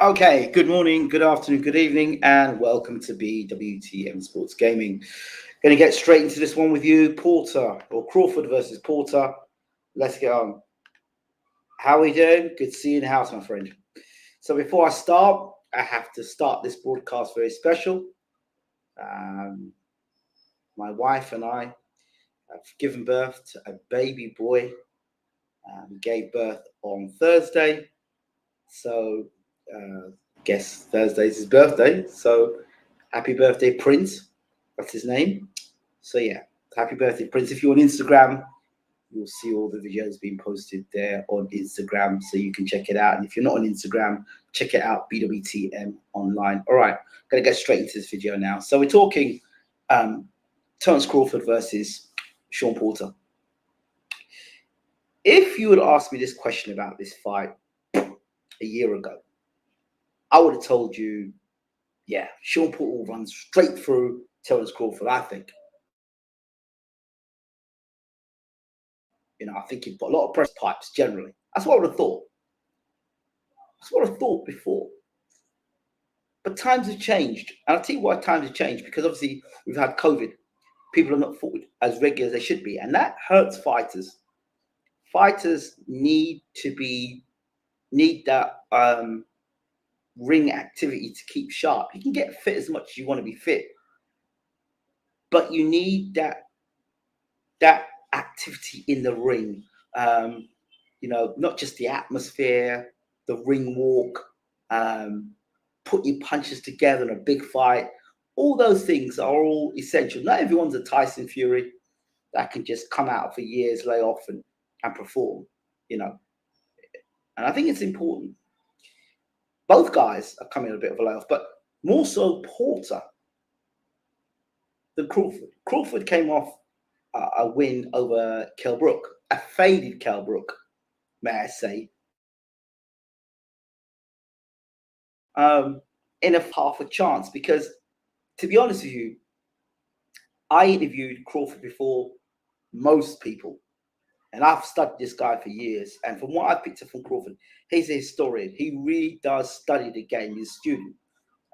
Okay, good morning, good afternoon, good evening, and welcome to BWTM Sports Gaming. Going to get straight into this one with you, Porter or Crawford versus Porter. Let's get on. How are we doing? Good to see you in the house, my friend. So before I start, I have to start this broadcast very special. My wife and I have given birth to a baby boy. We gave birth on Thursday. So guess Thursday's his birthday. So happy birthday, Prince. That's his name. So yeah, happy birthday, Prince. If you're on Instagram, you'll see all the videos being posted there on Instagram, so you can check it out. And if you're not on Instagram, check it out, BWTM online. All right, gonna get straight into this video now. So we're talking Terence Crawford versus Shawn Porter. If you would ask me this question about this fight a year ago, I would have told you, yeah, Shawn Porter will run straight through Terence Crawford, I think. I think he's got a lot of press pipes generally. That's what I would have thought. That's what I thought before. But times have changed. And I'll tell you why times have changed. Because obviously we've had COVID. People are not fought as regular as they should be. And that hurts fighters. Fighters need that ring activity to keep sharp. You can get fit as much as you want to be fit. But you need that activity in the ring. Not just the atmosphere, the ring walk, put your punches together in a big fight. All those things are all essential. Not everyone's a Tyson Fury that can just come out for years, lay off and perform, And I think it's important. Both guys are coming a bit of a layoff, but more so Porter than Crawford. Crawford came off a win over Kell Brook, a faded Kell Brook, may I say. In a half a chance, because to be honest with you, I interviewed Crawford before most people, and I've studied this guy for years. And from what I picked up from Crawford, he's a historian. He really does study the game. He's a student,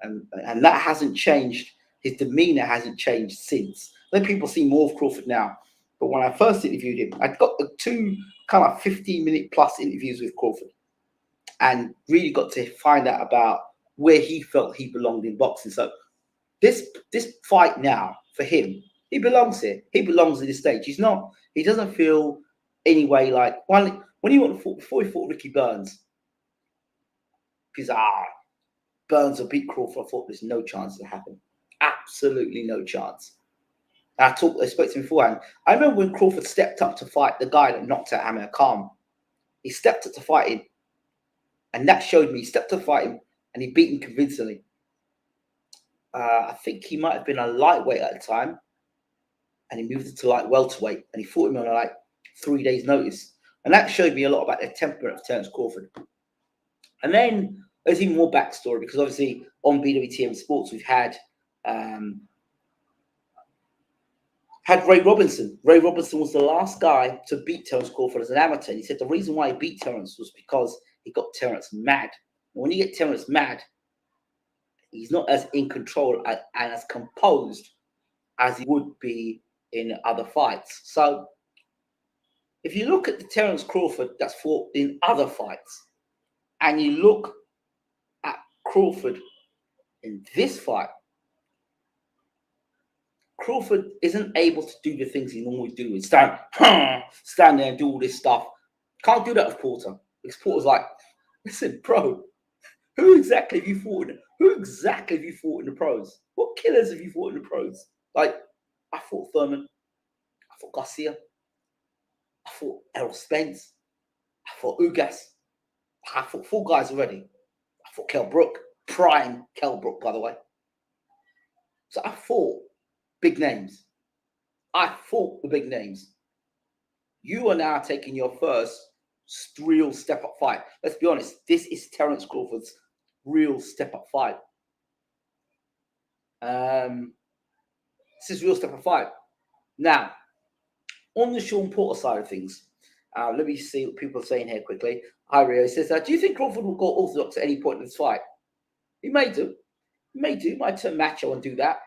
and that hasn't changed. His demeanor hasn't changed since. Then people see more of Crawford now, but when I first interviewed him, I got the two kind of 15-minute plus interviews with Crawford, and really got to find out about where he felt he belonged in boxing. So this fight now for him, he belongs here. He belongs at this stage. He doesn't feel anyway like when he before he fought Ricky Burns, because Burns will beat Crawford. I thought there's no chance it happened. Absolutely no chance. I spoke to him beforehand. I remember when Crawford stepped up to fight the guy that knocked out Amir Khan. He stepped up to fight him, and that showed me he stepped up to fight him, and he beat him convincingly. I think he might have been a lightweight at the time, and he moved it to like welterweight, and he fought him on like 3 days' notice. And that showed me a lot about the temperament of Terence Crawford. And then there's even more backstory, because obviously on BWTM Sports we've had Ray Robinson. Ray Robinson was the last guy to beat Terence Crawford as an amateur. And he said the reason why he beat Terence was because he got Terence mad. And when you get Terence mad, he's not as in control and as composed as he would be in other fights. So if you look at the Terence Crawford that's fought in other fights, and you look at Crawford in this fight, Crawford isn't able to do the things he normally do. And stand there and do all this stuff. Can't do that with Porter. Because Porter's like, listen, bro, who exactly have you fought in the pros? What killers have you fought in the pros? Like, I fought Thurman. I fought Garcia. I fought Errol Spence. I fought Ugas. I fought 4 guys already. I fought Kell Brook. Prime Kell Brook, by the way. So I fought big names. I fought the big names. You are now taking your first real step-up fight. Let's be honest. This is Terence Crawford's real step-up fight. This is real step-up fight. Now, on the Shawn Porter side of things, let me see what people are saying here quickly. Hi, Rio. He says, do you think Crawford will go orthodox at any point in this fight? He may do. He may do. Might turn macho and do that.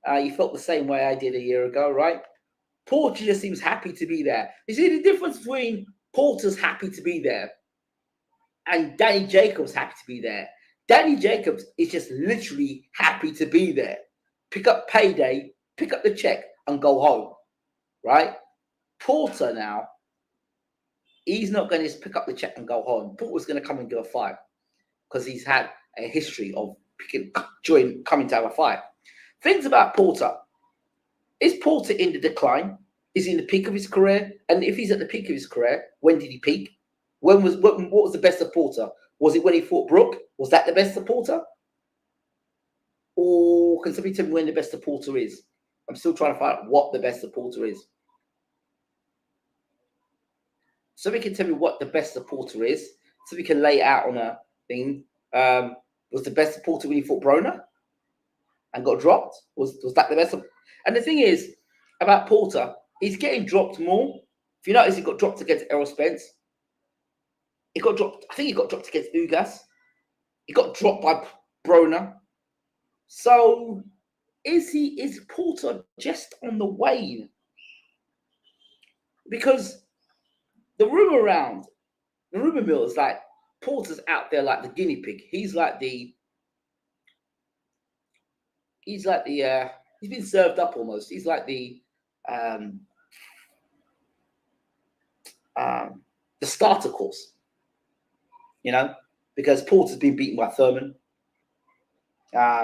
You felt the same way I did a year ago, right? Porter just seems happy to be there. You see the difference between Porter's happy to be there and Danny Jacobs happy to be there. Danny Jacobs is just literally happy to be there. Pick up payday, pick up the check, and go home, right? Porter now, he's not going to just pick up the check and go home. Porter's going to come and do a fight because he's had a history of coming to have a fight. Things about Porter. Is Porter in the decline? Is he in the peak of his career? And if he's at the peak of his career, when did he peak? What was the best of Porter? Was it when he fought Brook? Was that the best of Porter? Or can somebody tell me when the best of Porter is? I'm still trying to find out what the best of Porter is. Somebody can tell me what the best of Porter is, so we can lay it out on a thing. Was the best of Porter when he fought Broner and got dropped? Was that the best of? And the thing is about Porter, he's getting dropped more. If you notice, he got dropped against Errol Spence. He got dropped. I think he got dropped against Ugas. He got dropped by Broner. So is Porter just on the wane? Because the rumor mill is like Porter's out there like the guinea pig. He's been served up almost. He's like the starter course, because Porter's been beaten by Thurman.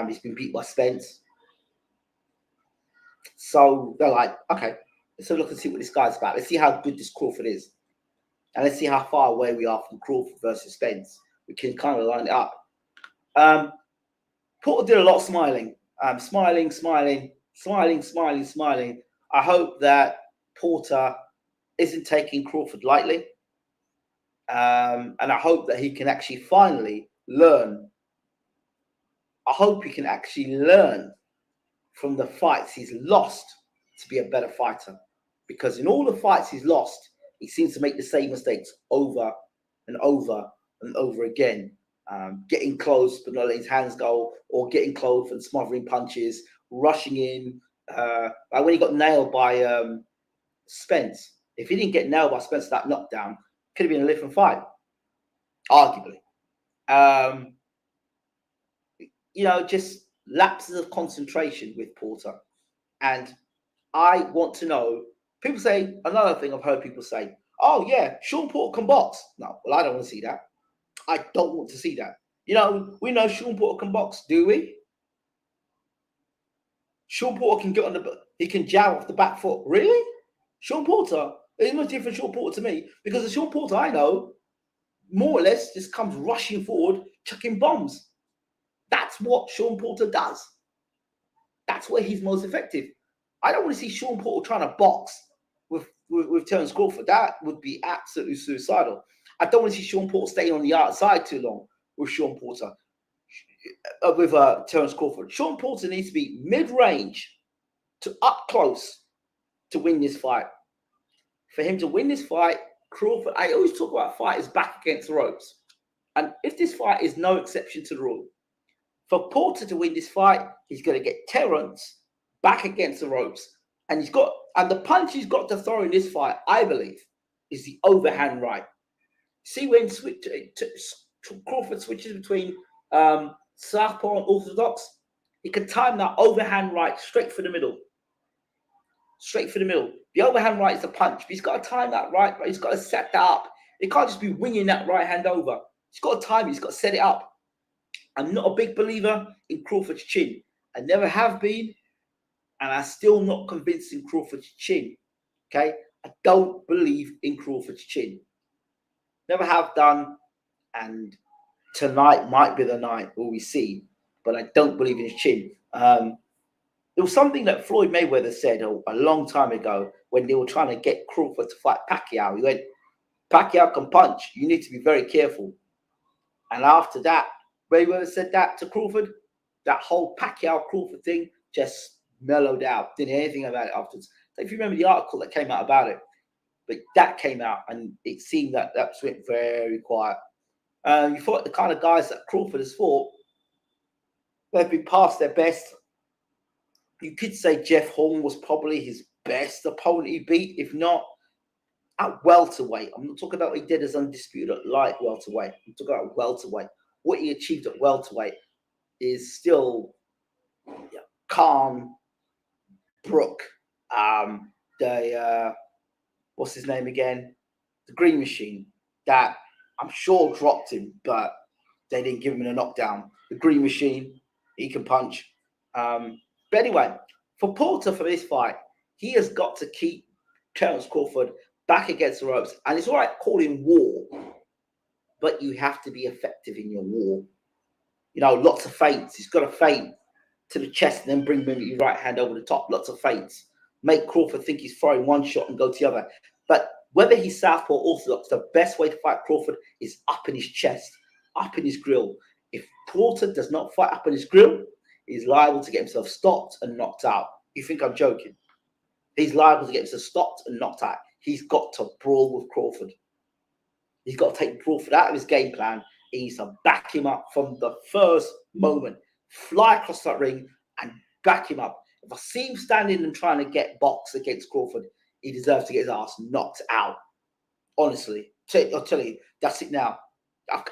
He's been beaten by Spence. So they're like, okay, let's have a look and see what this guy's about. Let's see how good this Crawford is. And let's see how far away we are from Crawford versus Spence. We can kind of line it up. Porter did a lot of smiling. Smiling. I hope that Porter isn't taking Crawford lightly. And I hope that he can actually finally learn. I hope he can actually learn from the fights he's lost to be a better fighter. Because in all the fights he's lost, he seems to make the same mistakes over and over and over again. Getting close but not letting his hands go, or getting close and smothering punches, rushing in. Like when he got nailed by Spence. If he didn't get nailed by Spence, that knockdown could have been a different fight, arguably. Just lapses of concentration with Porter. And I want to know, people say, another thing I've heard people say, oh yeah, Shawn Porter can box. No, well, I don't want to see that. I don't want to see that. We know Shawn Porter can box, do we? Shawn Porter can get he can jab off the back foot. Really? Shawn Porter, there's no different Shawn Porter to me, because the Shawn Porter I know, more or less, just comes rushing forward, chucking bombs. That's what Shawn Porter does. That's where he's most effective. I don't want to see Shawn Porter trying to box with Terence Crawford. That would be absolutely suicidal. I don't want to see Shawn Porter staying on the outside too long with Shawn Porter, with Terence Crawford. Shawn Porter needs to be mid-range to up close to win this fight. For him to win this fight, Crawford, I always talk about fighters back against the ropes. And if this fight is no exception to the rule, for Porter to win this fight, he's going to get Terence back against the ropes. And the punch he's got to throw in this fight, I believe, is the overhand right. See when Crawford switches between southpaw and orthodox, he can time that overhand right straight for the middle. Straight for the middle. The overhand right is a punch, but he's got to time that right. He's got to set that up. He can't just be winging that right hand over. He's got to time it. He's got to set it up. I'm not a big believer in Crawford's chin. I never have been, and I'm still not convinced in Crawford's chin. Okay? I don't believe in Crawford's chin. Never have done, and tonight might be the night where we see, but I don't believe in his chin. It was something that Floyd Mayweather said a long time ago when they were trying to get Crawford to fight Pacquiao. He went, Pacquiao can punch. You need to be very careful. And after that, Mayweather said that to Crawford. That whole Pacquiao-Crawford thing just mellowed out. Didn't hear anything about it afterwards. So if you remember the article that came out about it, but that came out and it seemed that went very quiet. You thought the kind of guys that Crawford has fought, They've been past their best. You could say Jeff Horn was probably his best opponent he beat, if not at welterweight. I'm not talking about what he did as undisputed at light welterweight. I'm talking about welterweight. What he achieved at welterweight is still Khan, Brook, what's his name again? The Green Machine, that I'm sure dropped him, but they didn't give him a knockdown. The Green Machine, he can punch. But anyway, for Porter for this fight, he has got to keep Terence Crawford back against the ropes. And it's all right calling war, but you have to be effective in your war. You know, lots of feints. He's got to feint to the chest and then bring him your right hand over the top. Lots of feints. Make Crawford think he's throwing one shot and go to the other. But whether he's southpaw or orthodox, the best way to fight Crawford is up in his chest, up in his grill. If Porter does not fight up in his grill, he's liable to get himself stopped and knocked out. You think I'm joking? He's liable to get himself stopped and knocked out. He's got to brawl with Crawford. He's got to take Crawford out of his game plan. He needs to back him up from the first moment. Fly across that ring and back him up. If I see him standing and trying to get box against Crawford, he deserves to get his ass knocked out. Honestly, I'll tell you, that's it now.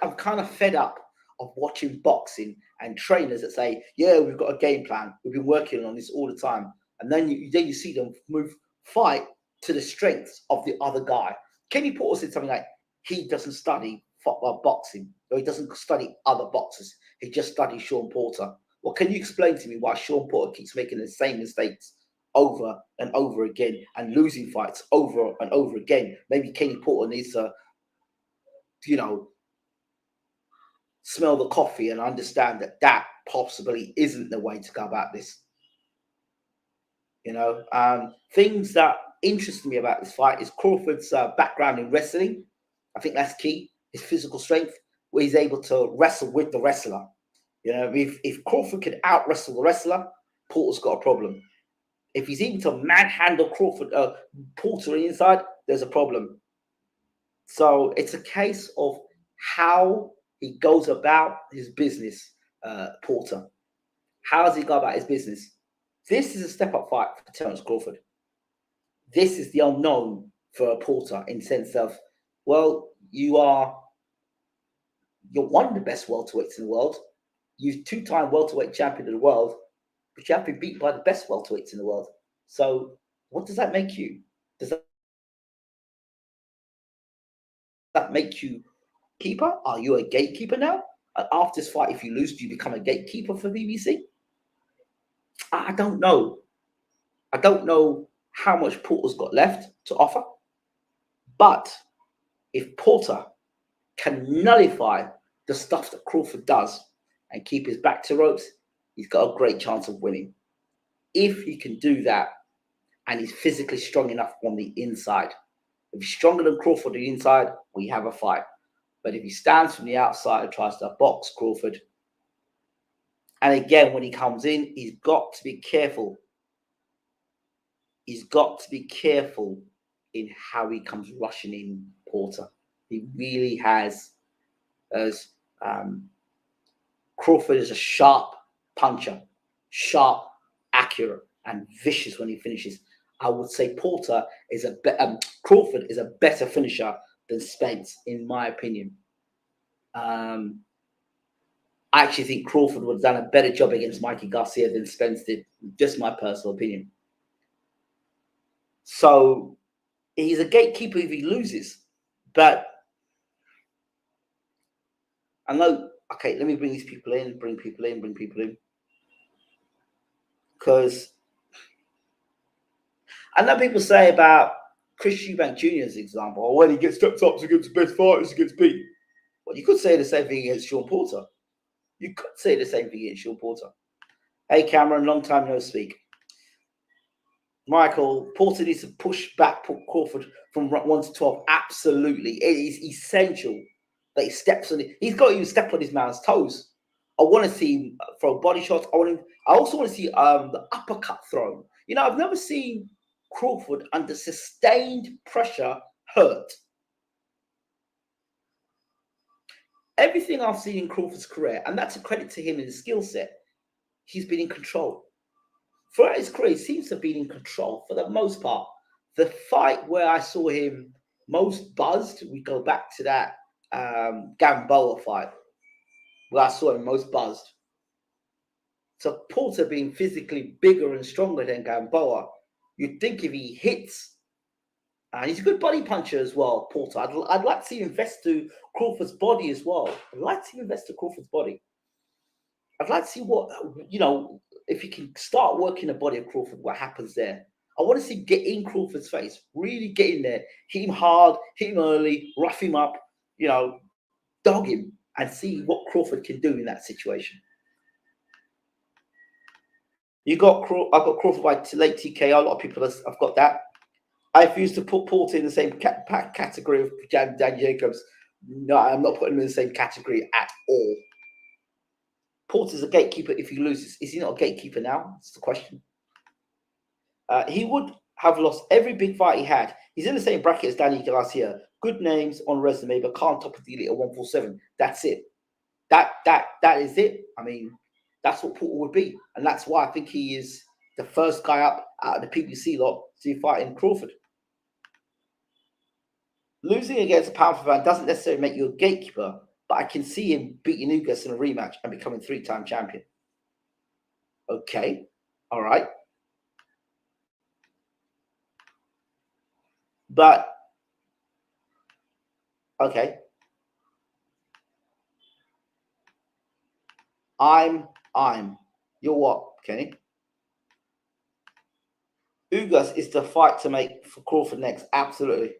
I'm kind of fed up of watching boxing and trainers that say, yeah, we've got a game plan. We've been working on this all the time. And then you see them fight to the strengths of the other guy. Kenny Porter said something like, he doesn't study boxing, or he doesn't study other boxers. He just studies Shawn Porter. Well, can you explain to me why Shawn Porter keeps making the same mistakes over and over again and losing fights over and over again? Maybe Kenny Porter needs to, smell the coffee and understand that that possibly isn't the way to go about this. Things that interest me about this fight is Crawford's background in wrestling. I think that's key. His physical strength, where he's able to wrestle with the wrestler. If Crawford can out wrestle the wrestler, Porter's got a problem. If he's able to manhandle Porter inside, there's a problem. So it's a case of how he goes about his business, Porter. How does he go about his business? This is a step-up fight for Terence Crawford. This is the unknown for Porter in the sense of, well, you're one of the best welterweights in the world. You're two-time welterweight champion of the world, but you have been beaten by the best welterweights in the world. So what does that make you? Does that make you keeper? Are you a gatekeeper now? After this fight, if you lose, do you become a gatekeeper for BBC? I don't know. I don't know how much Porter's got left to offer. But if Porter can nullify the stuff that Crawford does and keep his back to ropes, he's got a great chance of winning. If he can do that, and he's physically strong enough on the inside. If he's stronger than Crawford on the inside, we have a fight. But if he stands from the outside and tries to box Crawford, and again, when he comes in, he's got to be careful. He's got to be careful in how he comes rushing in, Porter. He really has, as Crawford is a sharp puncher, sharp, accurate, and vicious when he finishes. I would say Crawford is a better finisher than Spence, in my opinion. I actually think Crawford would have done a better job against Mikey Garcia than Spence did. Just my personal opinion. So he's a gatekeeper if he loses. But I know, okay, let me bring these people in, bring people in. Because I know people say about Chris Eubank Jr. as an example, or when he gets stepped up against the best fighters, he gets beat. Well, you could say the same thing against Shawn Porter. You could say the same thing against Shawn Porter. Hey, Cameron, long time no speak. Michael, Porter needs to push back Crawford from 1 to 12. Absolutely. It is essential that he steps on it. He's got to even step on his man's toes. I want to see him throw body shots. I also want to see the uppercut thrown. I've never seen Crawford under sustained pressure hurt. Everything I've seen in Crawford's career, and that's a credit to him in his skill set, he's been in control. Throughout his career, he seems to have been in control for the most part. The fight where I saw him most buzzed, we go back to that Gamboa fight, where I saw him most buzzed. So Porter being physically bigger and stronger than Gamboa, you'd think if he hits, and he's a good body puncher as well, Porter. I'd like to see him invest to Crawford's body as well. I'd like to see him invest to Crawford's body. I'd like to see what, if he can start working the body of Crawford, what happens there. I want to see him get in Crawford's face, really get in there, hit him hard, hit him early, rough him up, dog him, and see what Crawford can do in that situation. I've got Crawford by late TKO. A lot of people have got that. I refuse to put Porter in the same category of Dan Jacobs. No, I'm not putting him in the same category at all. Porter's a gatekeeper if he loses. Is he not a gatekeeper now? That's the question. He would have lost every big fight he had. He's in the same bracket as Danny Garcia. Good names on resume, but can't top of the elite at 147. That's it. That is it. I mean, that's what Porter would be. And that's why I think he is the first guy up out of the PBC lot to fight in Crawford. Losing against a pound for pound doesn't necessarily make you a gatekeeper, but I can see him beating Ugas in a rematch and becoming 3-time champion. Okay. All right. But, okay. You're what, Kenny? Ugas is the fight to make for Crawford next. Absolutely.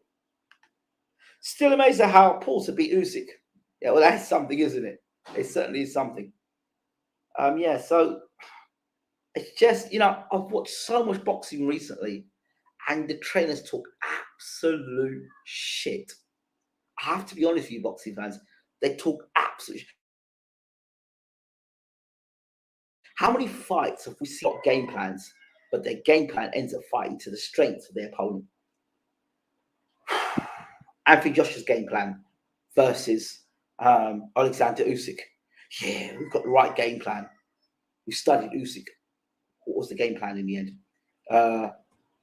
Still amazed at how Porter beat Usyk. Yeah, well, that's something, isn't it? It certainly is something. Yeah, so it's just, I've watched so much boxing recently, and the trainers talk absolute shit. I have to be honest with you, boxing fans. They talk absolute shit. How many fights have we seen game plans, but their game plan ends up fighting to the strengths of their opponent? Anthony Joshua's game plan versus Alexander Usyk. Yeah, we've got the right game plan. We studied Usyk. What was the game plan in the end?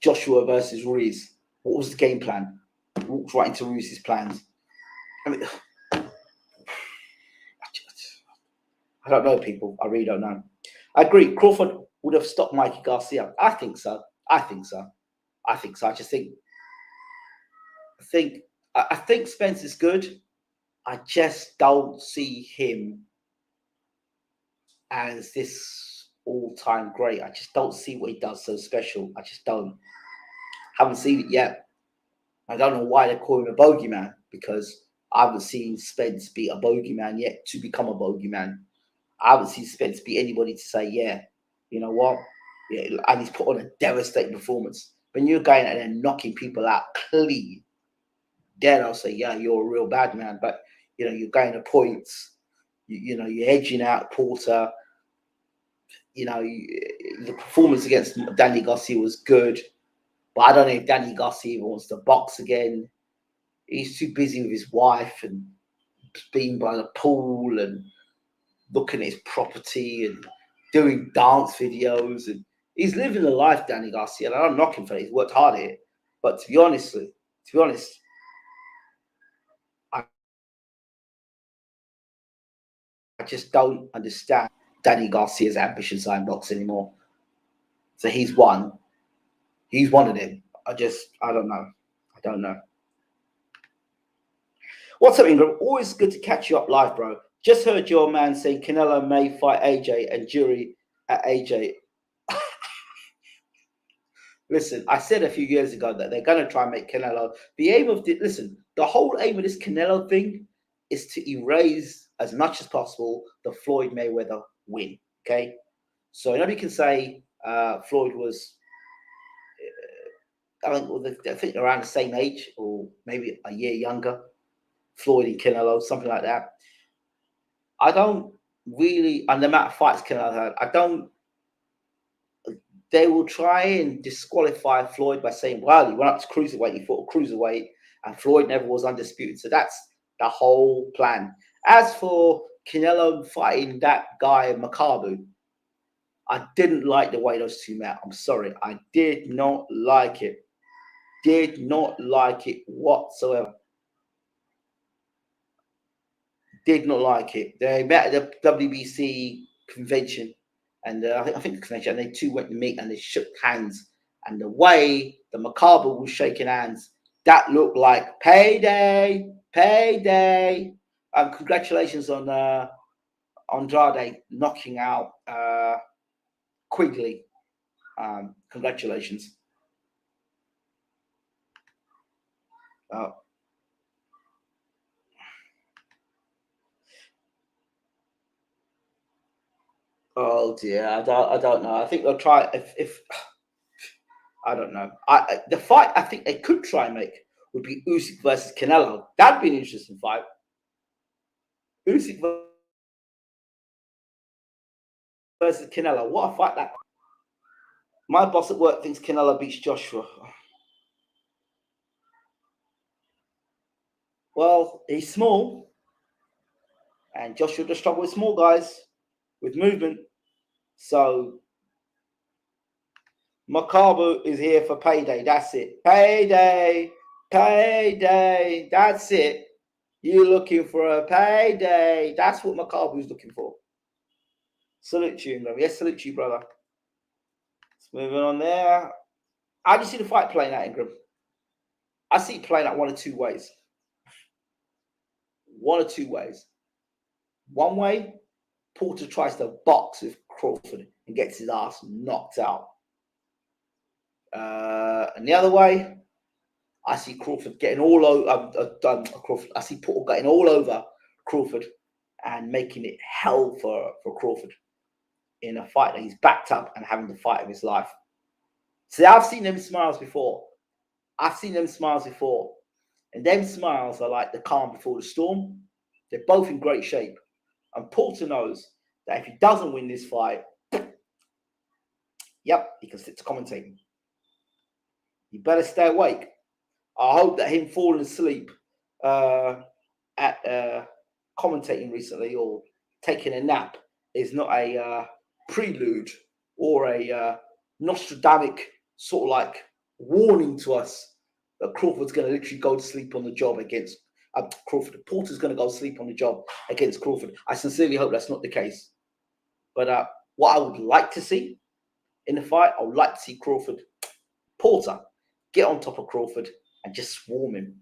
Joshua versus Ruiz. What was the game plan? Walked right into Ruiz's plans. I mean, I don't know, people. I really don't know. I agree. Crawford would have stopped Mikey Garcia. I think so. I just think Spence is good. I just don't see him as this all-time great. I just don't see what he does so special. I just don't. Haven't seen it yet. I don't know why they call him a bogeyman, because I haven't seen Spence beat a bogeyman yet to become a bogeyman. I haven't seen Spence beat anybody to say, yeah, you know what? Yeah, and he's put on a devastating performance. When you're going and then knocking people out clean, then I'll say, yeah, you're a real bad man. But, you're going to points. You're edging out Porter. The performance against Danny Garcia was good. But I don't know if Danny Garcia even wants to box again. He's too busy with his wife and being by the pool and looking at his property and doing dance videos. And he's living the life, Danny Garcia. And I don't knock him for it. He's worked hard at it. But to be honest, I just don't understand Danny Garcia's ambitions in boxing anymore. So he's one. He's one of them. I don't know. What's up, Ingram? Always good to catch you up live, bro. Just heard your man say Canelo may fight AJ and jury at AJ. Listen, I said a few years ago that they're going to try and make Canelo. The whole aim of this Canelo thing is to erase as much as possible the Floyd Mayweather win. Okay, so nobody can say Floyd was. I think around the same age, or maybe a year younger. Floyd and Canelo, something like that. I don't really, and the amount of fights Canelo had, they will try and disqualify Floyd by saying, well, he went up to cruiserweight, he fought a cruiserweight, and Floyd never was undisputed. So that's the whole plan. As for Canelo fighting that guy, Makabu, I didn't like the way those two met. I'm sorry. I did not like it. Did not like it whatsoever. Did not like it. They met at the WBC convention, and I think the convention, and they two went to meet and they shook hands. And the way the Macabre was shaking hands, that looked like payday, payday. Congratulations on Andrade knocking out Quigley. Congratulations. Oh dear, I don't know. I think they'll try if I don't know. The fight I think they could try and make would be Usyk versus Canelo. That'd be an interesting fight. Usyk versus Canelo. What a fight that! My boss at work thinks Canelo beats Joshua. Well, he's small, and Joshua does struggle with small guys with movement. So Macabre is here for payday. That's it. Payday, payday. That's it. You're looking for a payday. That's what Macabre is looking for. Salute you, Ingram. Yes, salute you, brother. Let's move on there. How do you see the fight playing out, Ingram? I see it playing out one of two ways. One or two ways. One way, Porter tries to box with Crawford and gets his ass knocked out. And the other way, I see Crawford getting all over Crawford. I see Porter getting all over Crawford and making it hell for Crawford in a fight that he's backed up and having the fight of his life. See, I've seen them smiles before. I've seen them smiles before. And them smiles are like the calm before the storm. They're both in great shape. And Porter knows that if he doesn't win this fight, yep, he can stick to commentating. You better stay awake. I hope that him falling asleep at commentating recently or taking a nap is not a prelude or a Nostradamus sort of like warning to us that Crawford's going to literally go to sleep on the job against Crawford. Porter's going to go sleep on the job against Crawford. I sincerely hope that's not the case. But what I would like to see in the fight, I would like to see Porter get on top of Crawford and just swarm him.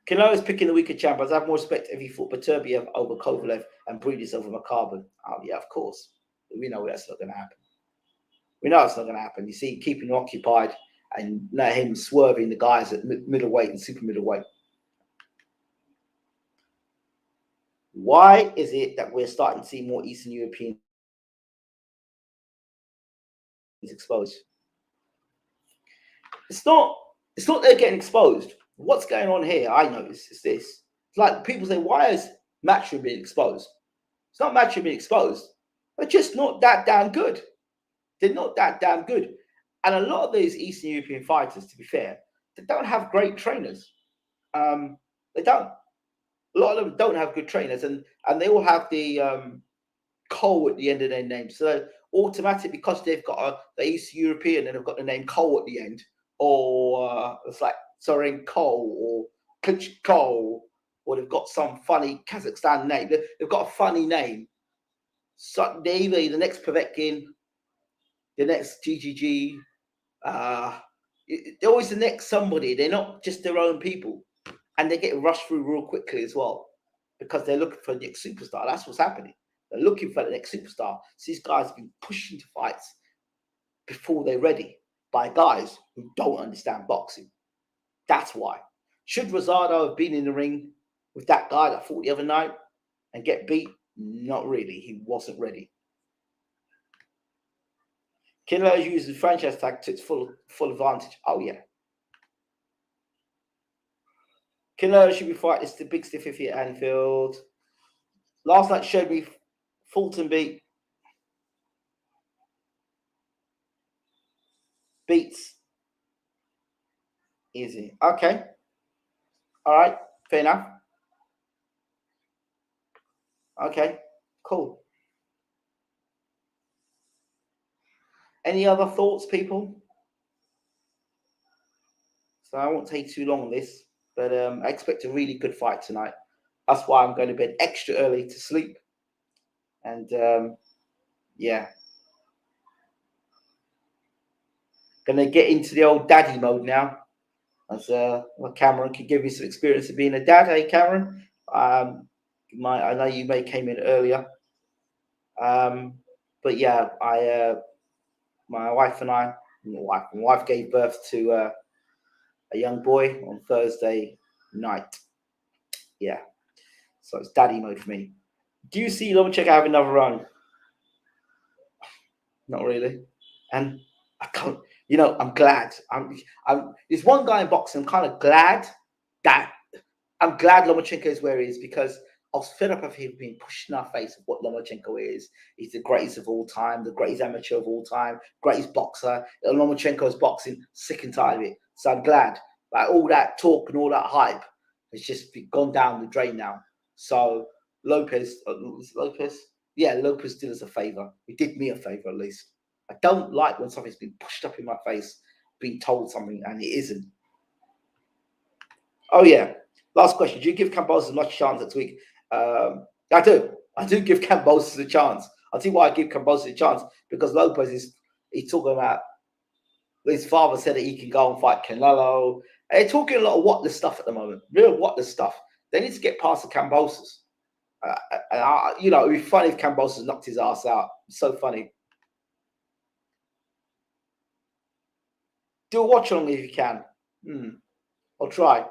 Canelo's picking the weaker champions. I have more respect if he fought Beterbiev over Kovalev and Breedis over Macabre. Oh, yeah, of course. We know that's not going to happen. We know it's not going to happen. You see, keeping him occupied and let him swerving the guys at middleweight and super middleweight. Why is it that we're starting to see more Eastern Europeans exposed? It's not they're getting exposed. What's going on here, I notice, is this. It's like people say, why is Matchroom being exposed? It's not Matchroom being exposed. They're just not that damn good. They're not that damn good. And a lot of these Eastern European fighters, to be fair, they don't have great trainers. They don't. A lot of them don't have good trainers, and they all have the Cole at the end of their name. So automatic, because they've got the Eastern European and they've got the name Cole at the end, or it's like Soren Cole or Klitsch Cole, or they've got some funny Kazakhstan name. They've got a funny name. So they're either the next Povetkin, the next GGG. They're always the next somebody. They're not just their own people, and they get rushed through real quickly as well because they're looking for the next superstar. That's what's happening. They're looking for the next superstar. So these guys have been pushed into fights before they're ready by guys who don't understand boxing. That's why. Should Rosado have been in the ring with that guy that fought the other night and get beat? Not really. He wasn't ready. Canelo uses franchise tag to its full advantage. Oh, yeah. Canelo should be fighting. It's the big stiff iffy at Anfield. Last night showed me Fulton beats Easy. Okay. All right. Fair enough. Okay. Cool. Any other thoughts, people? So I won't take too long on this, but I expect a really good fight tonight. That's why I'm going to bed extra early to sleep. And yeah, going to get into the old daddy mode now. As Cameron can give me some experience of being a dad. Hey, Cameron. I know you may came in earlier. But yeah, my wife and I, my wife gave birth to a young boy on Thursday night. Yeah, so it's daddy mode for me. Do you see Lomachenko have another run? Not really. And I can't. I'm glad. There's one guy in boxing. I'm kind of glad that Lomachenko is where he is, because I was fed up of him being pushed in our face of what Lomachenko is. He's the greatest of all time, the greatest amateur of all time, greatest boxer. Lomachenko's boxing, sick and tired of it. So I'm glad. Like all that talk and all that hype has just gone down the drain now. So Lopez, yeah, Lopez did us a favor. He did me a favor, at least. I don't like when something's been pushed up in my face, being told something and it isn't. Oh yeah. Last question. Do you give Kambosos much chance next week? I do. I do give Kambosos a chance. I'll tell you why I give Kambosos a chance. Because Lopez he's talking about, his father said that he can go and fight Canelo. They're talking a lot of whatless stuff at the moment. Real whatless stuff. They need to get past the Kambosos. It'd be funny if Kambosos knocked his ass out. It's so funny. Do a watch along if you can. I'll try.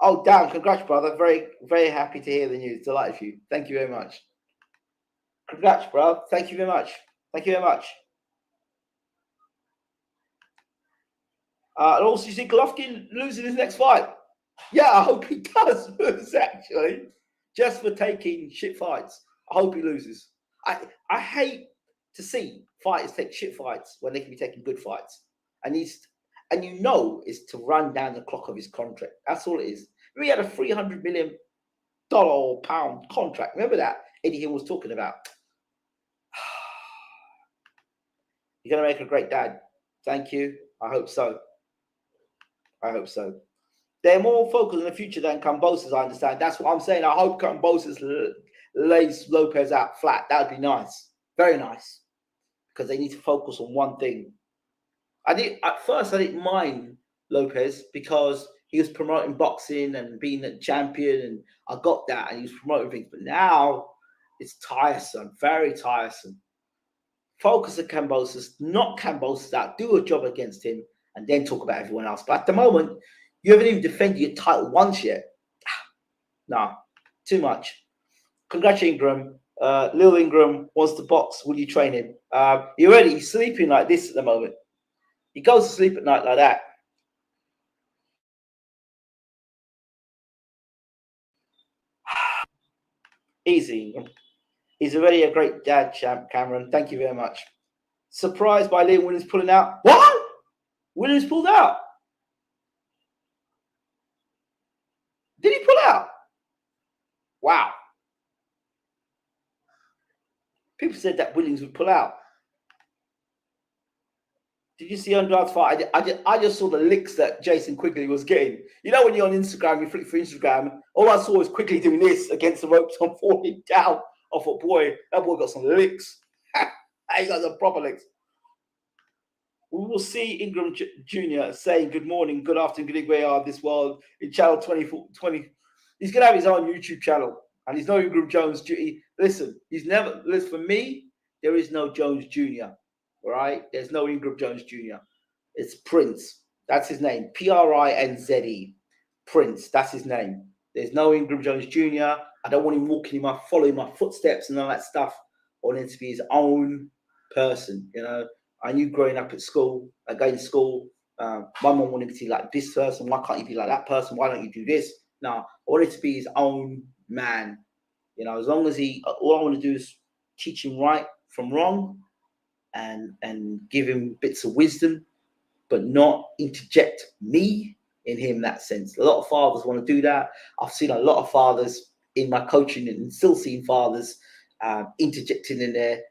Oh, damn. Congrats, brother. Very, very happy to hear the news. Delighted for you. Thank you very much. Congrats, bro. Thank you very much. Thank you very much. And also, you see Golovkin losing his next fight. Yeah, I hope he does lose, actually. Just for taking shit fights. I hope he loses. I hate to see fighters take shit fights when they can be taking good fights. And it's to run down the clock of his contract. That's all it is. We had a $300 million or pound contract. Remember that Eddie Hill was talking about. You're going to make a great dad. Thank you. I hope so. They're more focused on the future than Kambosos, I understand. That's what I'm saying. I hope Kambosos lays Lopez out flat. That would be nice. Very nice. Because they need to focus on one thing. At first, I didn't mind Lopez because he was promoting boxing and being a champion, and I got that, and he was promoting things. But now it's tiresome, very tiresome. Focus on Kambosos, knock Kambosos out, do a job against him, and then talk about everyone else. But at the moment, you haven't even defended your title once yet. No, too much. Congrats, Ingram. Lil Ingram wants to box. Will you train him? He's sleeping like this at the moment. He goes to sleep at night like that. Easy. He's already a great dad, Cameron. Thank you very much. Surprised by Liam Williams pulling out. What? Williams pulled out? Did he pull out? Wow. People said that Williams would pull out. Did you see Andrade's fight? I just saw the licks that Jason Quigley was getting. You know when you're on Instagram, you flick through Instagram, all I saw was Quigley doing this against the ropes and falling down. I thought, boy, that boy got some licks. He got some proper licks. We will see Ingram Jr. saying good morning, good afternoon, good evening, where are this world in channel 20. He's going to have his own YouTube channel. And he's no Ingram Jones Jr. Listen, for me, there is no Jones Jr. All right? There's no Ingram Jones Jr. It's Prince. That's his name. Prinze. Prince. That's his name. There's no Ingram Jones Jr. I don't want him following my footsteps and all that stuff. I want him to be his own person. I knew growing up at school, going to school, my mom wanted me to be like this person. Why can't you be like that person? Why don't you do this? No, I wanted to be his own man. As long as all I want to do is teach him right from wrong and give him bits of wisdom, but not interject me in him in that sense. A lot of fathers want to do that. I've seen a lot of fathers in my coaching and still seeing fathers interjecting in their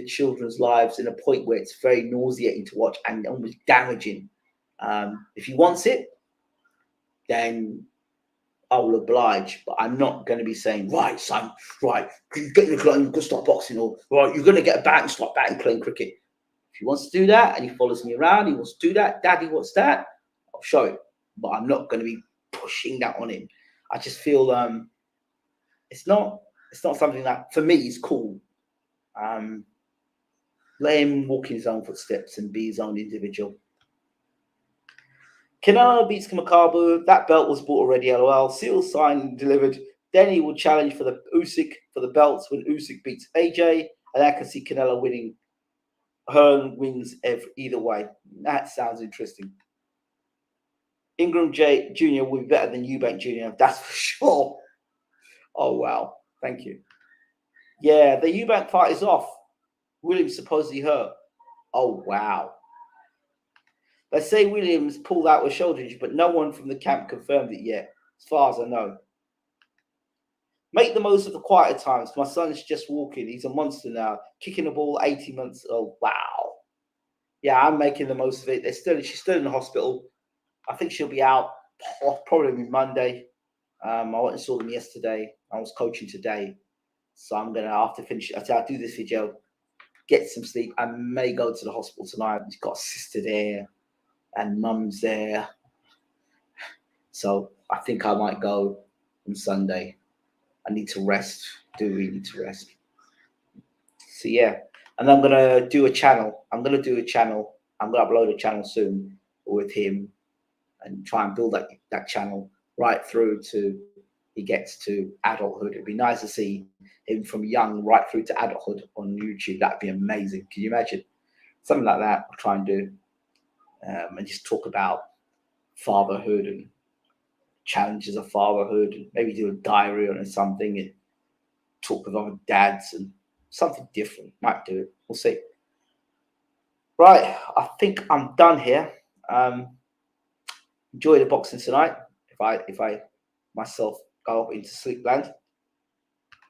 children's lives in a point where it's very nauseating to watch and almost damaging. If he wants it, then I will oblige, but I'm not going to be saying, right, son, right, get in the club and go start boxing, or right, you're going to get a bat and start batting playing cricket. If he wants to do that and he follows me around, he wants to do that, daddy wants that, I'll show him. But I'm not going to be pushing that on him. I just feel it's not something that for me is cool. Let him walk in his own footsteps and be his own individual. Canelo beats Kamakabu. That belt was bought already, LOL. Seal signed and delivered. Then he will challenge for the Usyk for the belts when Usyk beats AJ. And I can see Canelo winning. Hearn wins either way. That sounds interesting. Ingram Jr. will be better than Eubank Jr. That's for sure. Oh, wow. Thank you. Yeah, the Eubank fight is off. Williams supposedly hurt. Oh, wow. They say Williams pulled out with shoulder injury, but no one from the camp confirmed it yet, as far as I know. Make the most of the quieter times. My son's just walking. He's a monster now. Kicking the ball 18 months. Oh, wow. Yeah, I'm making the most of it. She's still in the hospital. I think she'll be out probably Monday. I went and saw them yesterday. I was coaching today. So I'm going to, after finish, I'll do this video, get some sleep. I may go to the hospital tonight. She's got a sister there and mum's there. So I think I might go on Sunday. I need to rest. Do really need to rest. So yeah. And I'm going to do a channel. I'm going to upload a channel soon with him and try and build that channel right through to he gets to adulthood. It'd be nice to see him from young right through to adulthood on YouTube. That'd be amazing. Can you imagine? Something like that I'll try and do. And just talk about fatherhood and challenges of fatherhood, and maybe do a diary on something and talk with other dads and something different. Might do it. We'll see. Right, I think I'm done here. Enjoy the boxing tonight. If I myself go into sleepland.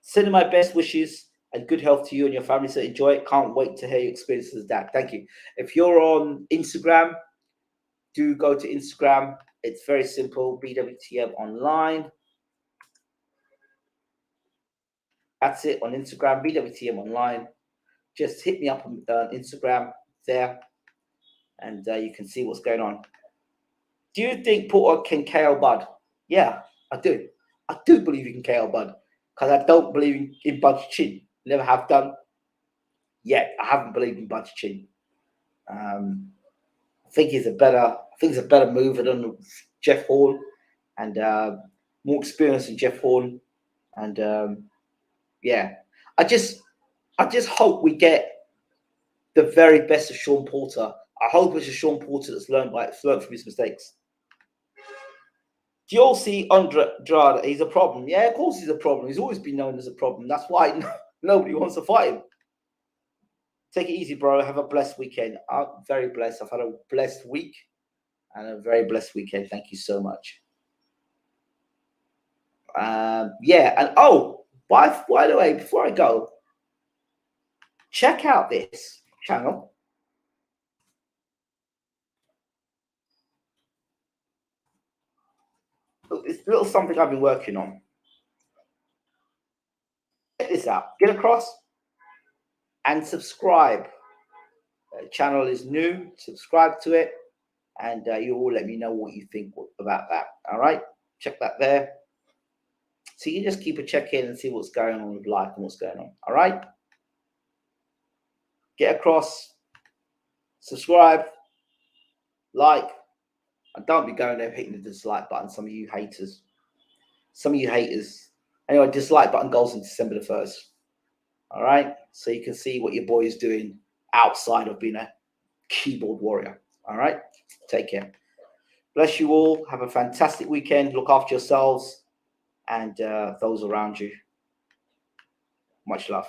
Sending my best wishes and good health to you and your family. So enjoy it. Can't wait to hear your experiences as dad. Thank you. If you're on Instagram, do go to Instagram. It's very simple. BWTM online. That's it on Instagram. BWTM online. Just hit me up on Instagram there, and you can see what's going on. Do you think Porter can KO Bud? Yeah, I do. I do believe he can KO Bud, because I don't believe in Bud's chin. Never have done. Yet I haven't believed in Bud's chin. I think he's a better mover than Jeff Horn, and more experience than Jeff Horn. And yeah, I just hope we get the very best of Shawn Porter. I hope it's a Shawn Porter that's learned from his mistakes. Do you all see Andrade? He's a problem. Yeah, of course he's a problem. He's always been known as a problem. That's why nobody wants to fight him. Take it easy, bro. Have a blessed weekend. I'm very blessed. I've had a blessed week and a very blessed weekend. Thank you so much. Yeah, and by the way, before I go, check out this channel. It's a little something I've been working on. Check this out. Get across and subscribe. The channel is new. Subscribe to it, and you all let me know what you think about that. All right, check that there. So you can just keep a check in and see what's going on with life and what's going on. All right. Get across, subscribe, like, and don't be going there hitting the dislike button. Some of you haters. Anyway, dislike button goes on December the 1st. All right. So you can see what your boy is doing outside of being a keyboard warrior. All right. Take care. Bless you all. Have a fantastic weekend. Look after yourselves and those around you. Much love.